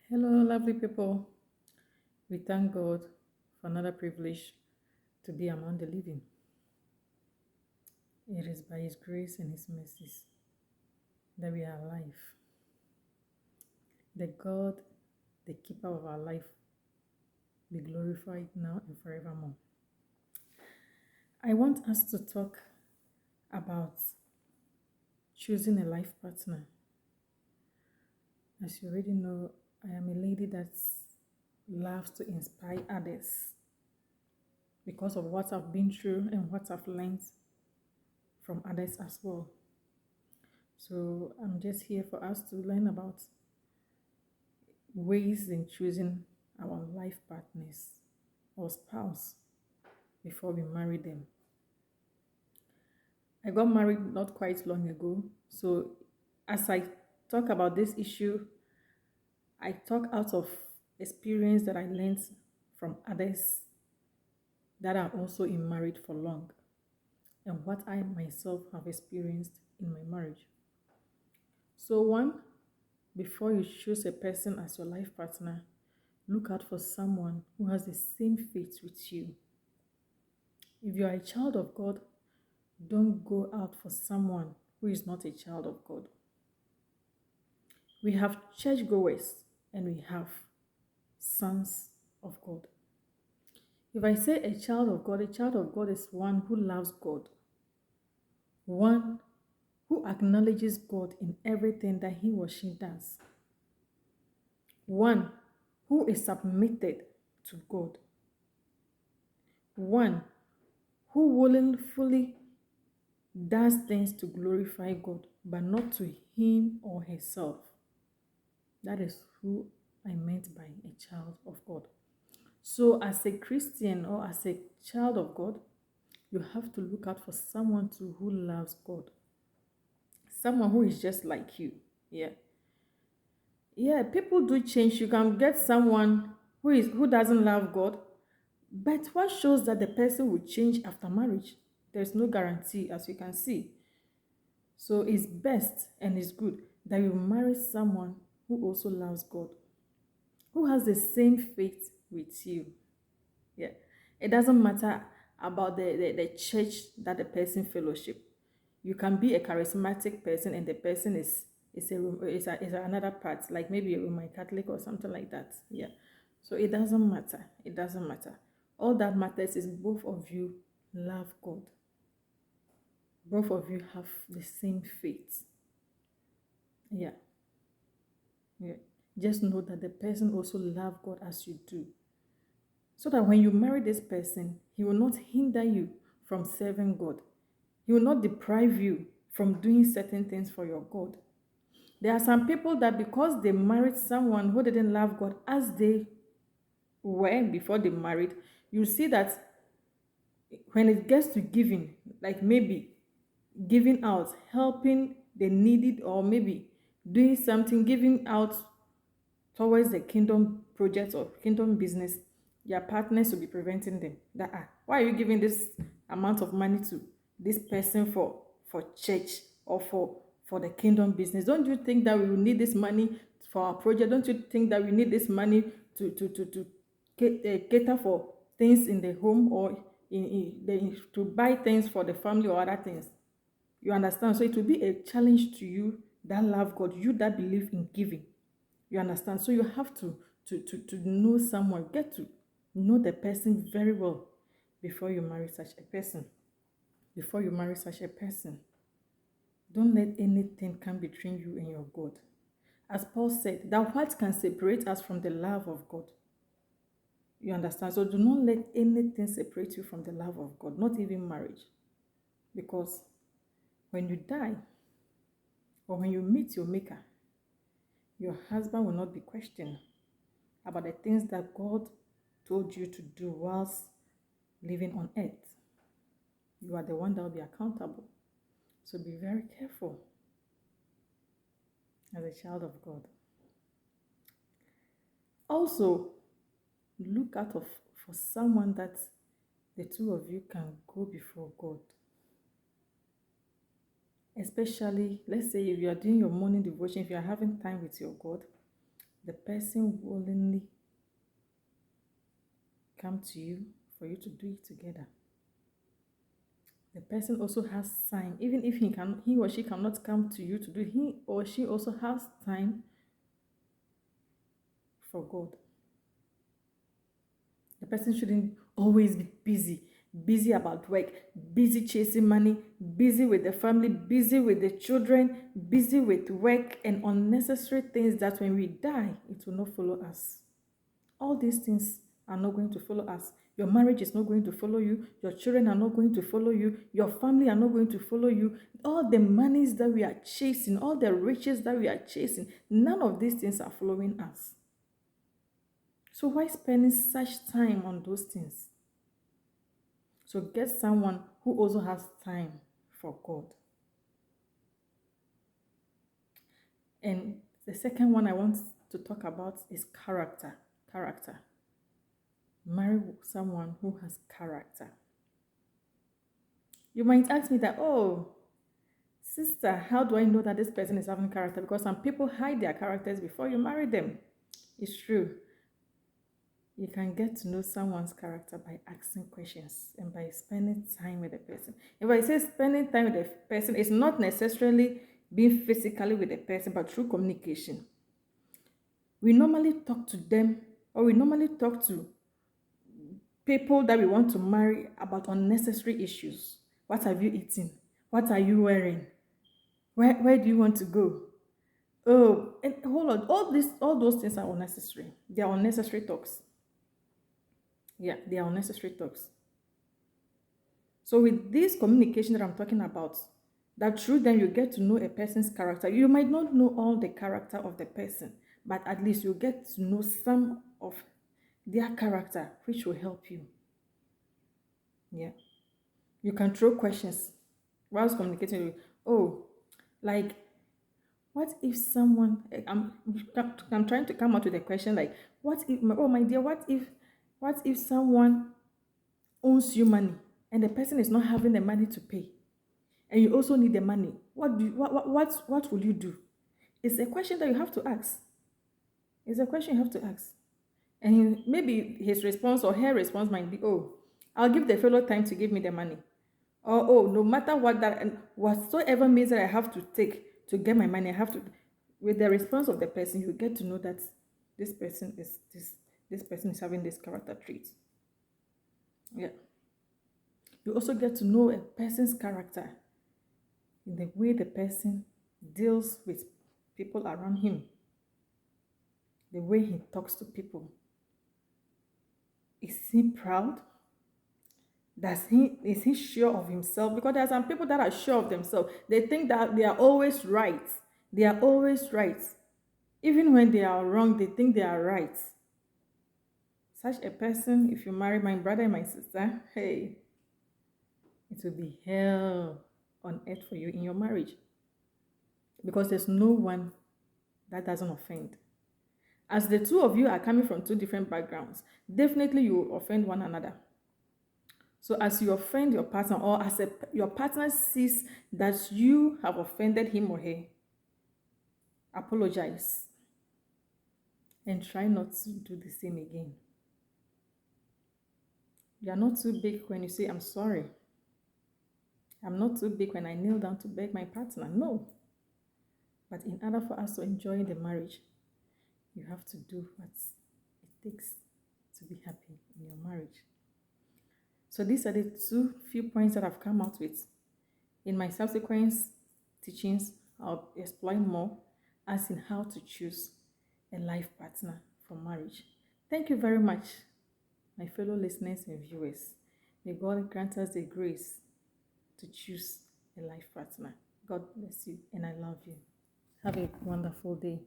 Hello, lovely people. We thank God for another privilege to be among the living. It is by His grace and His mercies that we are alive. The God, the keeper of our life, be glorified now and forevermore. I want us to talk about choosing a life partner. As you already know, I am a lady that loves to inspire others because of what I've been through and what I've learned from others as well. So I'm just here for us to learn about ways in choosing our life partners or spouse before we marry them. I got married not quite long ago, so as I talk about this issue, I talk out of experience that I learned from others that are also in marriage for long and what I myself have experienced in my marriage. So one, before you choose a person as your life partner, look out for someone who has the same faith with you. If you are a child of God, don't go out for someone who is not a child of God. We have churchgoers and we have sons of God. If I say a child of God is one who loves God, one who acknowledges God in everything that he or she does, one who is submitted to God, one who willingly does things to glorify God, but not to him or herself. That is who I meant by a child of God. So, as a Christian or as a child of God, you have to look out for someone too who loves God, someone who is just like you. Yeah, people do change. You can get someone who doesn't love God, but what shows that the person will change after marriage? There's no guarantee, as you can see. So it's best and it's good that you marry someone who also loves God, who has the same faith with you. Yeah. It doesn't matter about the church that the person fellowship. You can be a charismatic person and the person is another part, like maybe a Roman Catholic or something like that. Yeah. So it doesn't matter. It doesn't matter. All that matters is both of you love God. Both of you have the same faith. Yeah. Yeah. Just know that the person also loves God as you do. So that when you marry this person, he will not hinder you from serving God. He will not deprive you from doing certain things for your God. There are some people that because they married someone who didn't love God as they were before they married, you see that when it gets to giving, like maybe giving out, helping the needy, or maybe doing something, giving out towards the kingdom project or kingdom business, their partners will be preventing them. That why are you giving this amount of money to this person for church or for the kingdom business? Don't you think that we will need this money for our project? Don't you think that we need this money to cater for things in the home or to buy things for the family or other things? You understand? So it will be a challenge to you that love God, you that believe in giving. You understand? So you have to know someone, get to know the person very well before you marry such a person. Before you marry such a person, don't let anything come between you and your God. As Paul said, that what can separate us from the love of God? You understand? So do not let anything separate you from the love of God, not even marriage. Because when you die or when you meet your maker, your husband will not be questioned about the things that God told you to do whilst living on earth. You are the one that will be accountable. So be very careful as a child of God. Also, look out for someone that the two of you can go before God. Especially, let's say if you are doing your morning devotion, if you are having time with your God, the person willingly come to you for you to do it together. The person also has time, even if he or she cannot come to you to do it, he or she also has time for God. The person shouldn't always be busy about work, busy chasing money, busy with the family, busy with the children, busy with work and unnecessary things that when we die, it will not follow us. All these things are not going to follow us. Your marriage is not going to follow you. Your children are not going to follow you. Your family are not going to follow you. All the monies that we are chasing, all the riches that we are chasing, none of these things are following us. So why spending such time on those things? So get someone who also has time for God. And the second one I want to talk about is character. Character. Marry someone who has character. You might ask me that, oh, sister, how do I know that this person is having character? Because some people hide their characters before you marry them. It's true. You can get to know someone's character by asking questions and by spending time with the person. If I say spending time with the person, it's not necessarily being physically with the person, but through communication. We normally talk to them, or we normally talk to people that we want to marry about unnecessary issues. What have you eaten? What are you wearing? Where do you want to go? Oh, and hold on. All those things are unnecessary. They are unnecessary talks. Yeah, they are unnecessary talks. So with this communication that I'm talking about, that through them you get to know a person's character. You might not know all the character of the person, but at least you get to know some of their character, which will help you. Yeah. You can throw questions whilst communicating with, oh, like, what if someone, I'm trying to come out with a question like, what if, oh my dear, what if someone owes you money and the person is not having the money to pay, and you also need the money? What will you do? It's a question that you have to ask. It's a question you have to ask. And maybe his response or her response might be, oh, I'll give the fellow time to give me the money. Or, oh, no matter what that, and whatsoever means that I have to take to get my money, I have to. With the response of the person, you get to know that this person is having this character trait. Yeah. You also get to know a person's character in the way the person deals with people around him, the way he talks to people. Is he proud? Is he sure of himself? Because there are some people that are sure of themselves. They think that they are always right. They are always right. Even when they are wrong, they think they are right. Such a person, if you marry my brother and my sister, hey, it will be hell on earth for you in your marriage. Because there's no one that doesn't offend. As the two of you are coming from two different backgrounds, definitely you will offend one another. So as you offend your partner, or as your partner sees that you have offended him or her, apologize and try not to do the same again. You are not too big when you say, I'm sorry. I'm not too big when I kneel down to beg my partner. No. But in order for us to enjoy the marriage, you have to do what it takes to be happy in your marriage. So these are the few points that I've come out with. In my subsequent teachings, I'll explain more as in how to choose a life partner for marriage. Thank you very much, my fellow listeners and viewers. May God grant us the grace to choose a life partner. God bless you, and I love you. Have a wonderful day.